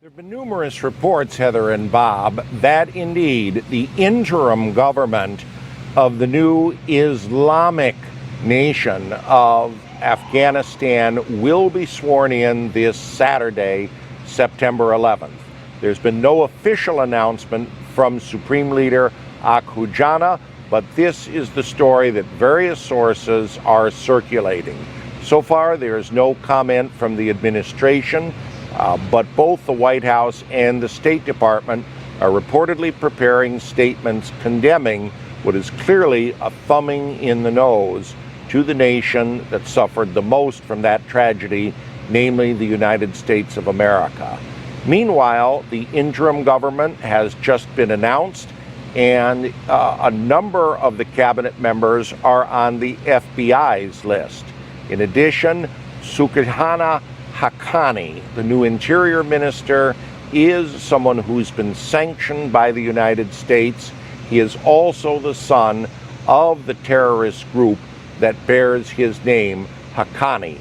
There have been numerous reports, Heather and Bob, that indeed the interim government of the new Islamic nation of Afghanistan will be sworn in this Saturday, September 11th. There's been no official announcement from Supreme Leader Akhujana, but this is the story that various sources are circulating. So far, there is no comment from the administration, but both the White House and the State Department are reportedly preparing statements condemning what is clearly a thumbing in the nose to the nation that suffered the most from that tragedy, namely the United States of America. Meanwhile, the interim government has just been announced, and a number of the cabinet members are on the FBI's list. In addition, Sukihana Haqqani, the new interior minister, is someone who's been sanctioned by the United States. He is also the son of the terrorist group that bears his name, Haqqani.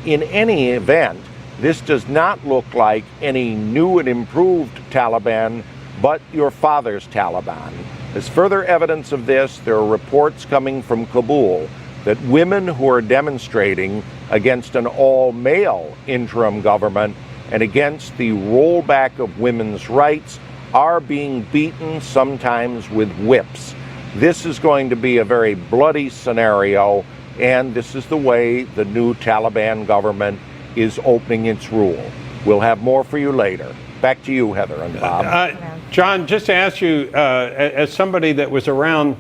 In any event, this does not look like any new and improved Taliban, but your father's Taliban. As further evidence of this, there are reports coming from Kabul that women who are demonstrating against an all-male interim government and against the rollback of women's rights are being beaten, sometimes with whips. This is going to be a very bloody scenario, and this is the way the new Taliban government is opening its rule. We'll have more for you later. Back to you, Heather and Bob. John, just to ask you, as somebody that was around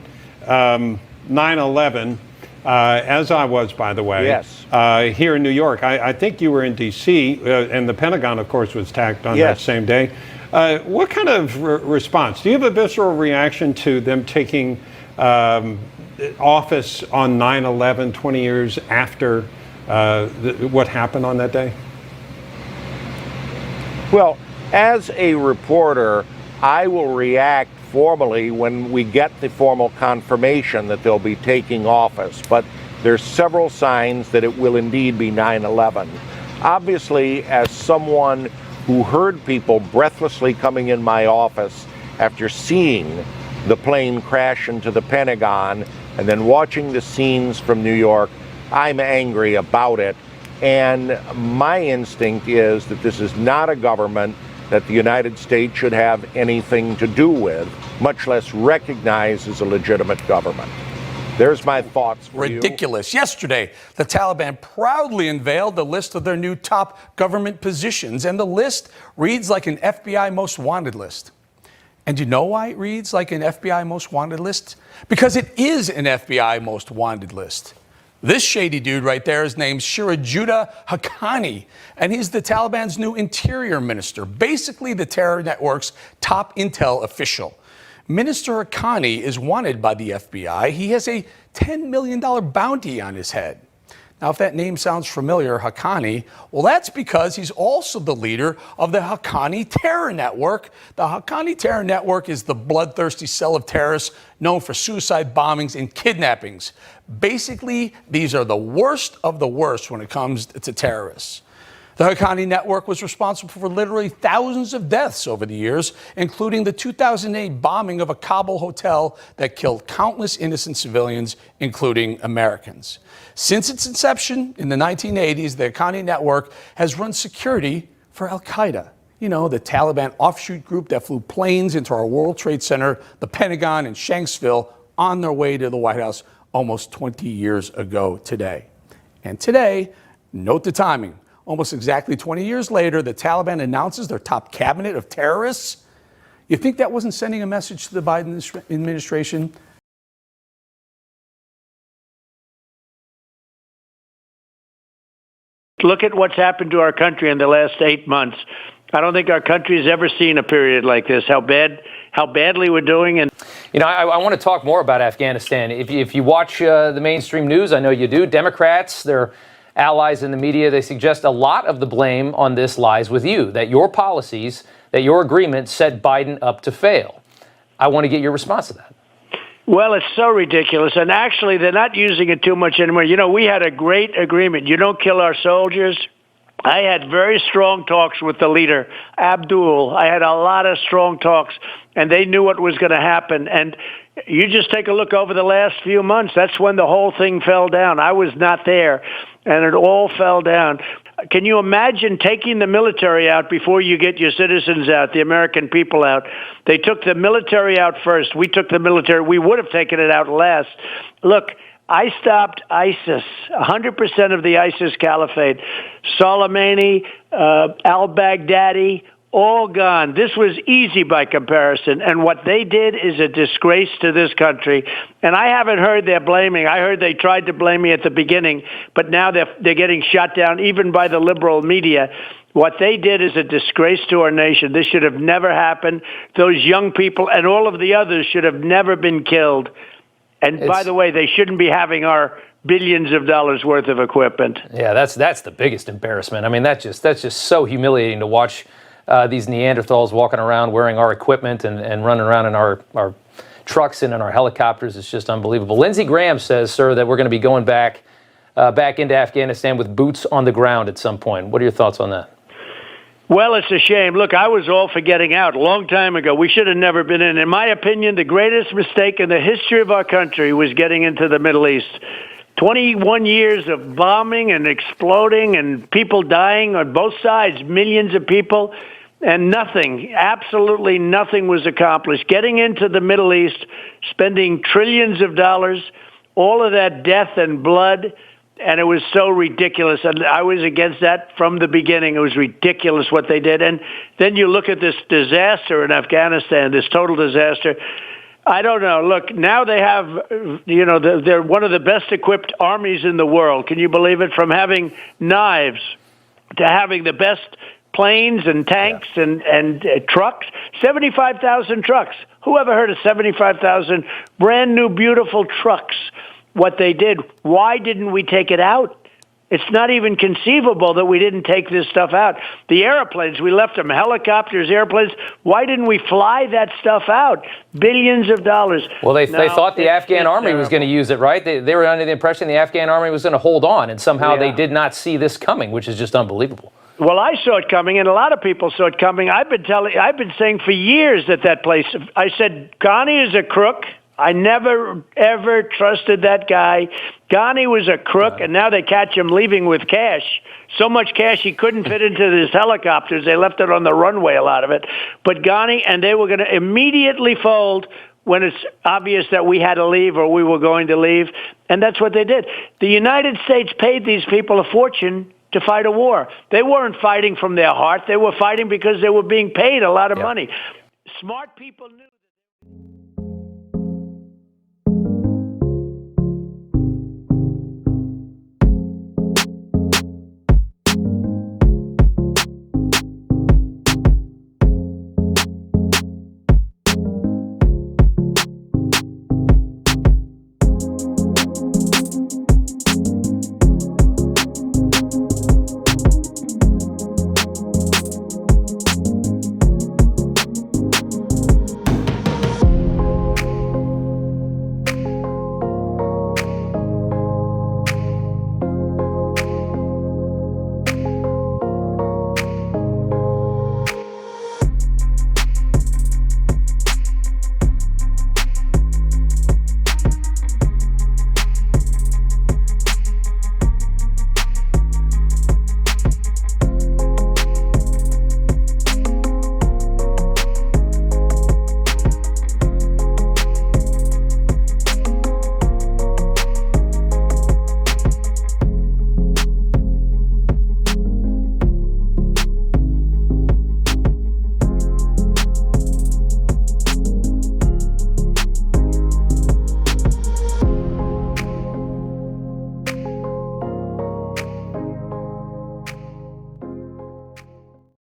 9/11, as I was, by the way, yes, here in New York, I think you were in D.C., and the Pentagon, of course, was attacked on that same day. What kind of response? Do you have a visceral reaction to them taking office on 9/11, 20 years after what happened on that day? Well, as a reporter, I will react formally when we get the formal confirmation that they'll be taking office, but there's several signs that it will indeed be 9/11. Obviously, as someone who heard people breathlessly coming in my office after seeing the plane crash into the Pentagon and then watching the scenes from New York, I'm angry about it. And my instinct is that this is not a government that the United States should have anything to do with, much less recognize as a legitimate government. There's my thoughts for Ridiculous. Yesterday, the Taliban proudly unveiled the list of their new top government positions, and the list reads like an FBI most wanted list. And you know why it reads like an FBI most wanted list? Because it is an FBI most wanted list. This shady dude right there is named Sirajuddin Haqqani, and he's the Taliban's new interior minister, basically the terror network's top intel official. Minister Haqqani is wanted by the FBI. He has a $10 million bounty on his head. Now, if that name sounds familiar, Haqqani, well, that's because he's also the leader of the Haqqani Terror Network. The Haqqani Terror Network is the bloodthirsty cell of terrorists known for suicide bombings and kidnappings. Basically, these are the worst of the worst when it comes to terrorists. The Haqqani network was responsible for literally thousands of deaths over the years, including the 2008 bombing of a Kabul hotel that killed countless innocent civilians, including Americans. Since its inception in the 1980s, the Haqqani network has run security for Al-Qaeda. You know, the Taliban offshoot group that flew planes into our World Trade Center, the Pentagon, and Shanksville on their way to the White House almost 20 years ago today. And today, note the timing. Almost exactly 20 years later, the Taliban announces their top cabinet of terrorists. You think that wasn't sending a message to the Biden administration? Look at what's happened to our country in the last 8 months. I don't think our country has ever seen a period like this. How badly we're doing. And you know, I want to talk more about Afghanistan. If you watch the mainstream news, I know you do. Democrats, they're allies in the media, they suggest a lot of the blame on this lies with you, that your policies, that your agreement set Biden up to fail. I want to get your response to that. Well, it's so ridiculous. And actually, they're not using it too much anymore. You know, we had a great agreement. You don't kill our soldiers, I had very strong talks with the leader, Abdul. I had a lot of strong talks, and they knew what was going to happen. And you just take a look over the last few months. That's when the whole thing fell down. I was not there, and it all fell down. Can you imagine taking the military out before you get your citizens out, the American people out? They took the military out first. We took the military. We would have taken it out last. Look, I stopped ISIS, 100% of the ISIS caliphate. Soleimani, al-Baghdadi, all gone. This was easy by comparison. And what they did is a disgrace to this country. And I haven't heard they're blaming. I heard they tried to blame me at the beginning, but now they're getting shot down even by the liberal media. What they did is a disgrace to our nation. This should have never happened. Those young people and all of the others should have never been killed. And by the way, they shouldn't be having our billions of dollars worth of equipment. Yeah, that's the biggest embarrassment. I mean, that's just so humiliating to watch these Neanderthals walking around wearing our equipment and running around in our trucks and in our helicopters. It's just unbelievable. Lindsey Graham says, sir, that we're going to be going back into Afghanistan with boots on the ground at some point. What are your thoughts on that? Well, it's a shame. Look, I was all for getting out a long time ago. We should have never been in. In my opinion, the greatest mistake in the history of our country was getting into the Middle East. 21 years of bombing and exploding and people dying on both sides, millions of people, and nothing, absolutely nothing was accomplished. Getting into the Middle East, spending trillions of dollars, all of that death and blood, and it was so ridiculous. And I was against that from the beginning. It was ridiculous what they did. And then you look at this disaster in Afghanistan, this total disaster. I don't know. Look, now they have, they're one of the best equipped armies in the world. Can you believe it? From having knives to having the best planes and tanks and trucks. 75,000 trucks. Who ever heard of 75,000 brand new, beautiful trucks? What they did. Why didn't we take it out? It's not even conceivable that we didn't take this stuff out. The airplanes, we left them, helicopters, airplanes. Why didn't we fly that stuff out? Billions of dollars. Well, they thought the Afghan army was going to use it, right? They were under the impression the Afghan army was going to hold on, and somehow they did not see this coming, which is just unbelievable. Well, I saw it coming, and a lot of people saw it coming. I've been saying for years that place. I said Ghani is a crook. I never, ever trusted that guy. Ghani was a crook, and now they catch him leaving with cash. So much cash he couldn't fit into his helicopters. They left it on the runway, a lot of it. But Ghani, and they were going to immediately fold when it's obvious that we had to leave or we were going to leave. And that's what they did. The United States paid these people a fortune to fight a war. They weren't fighting from their heart. They were fighting because they were being paid a lot of money. Smart people knew.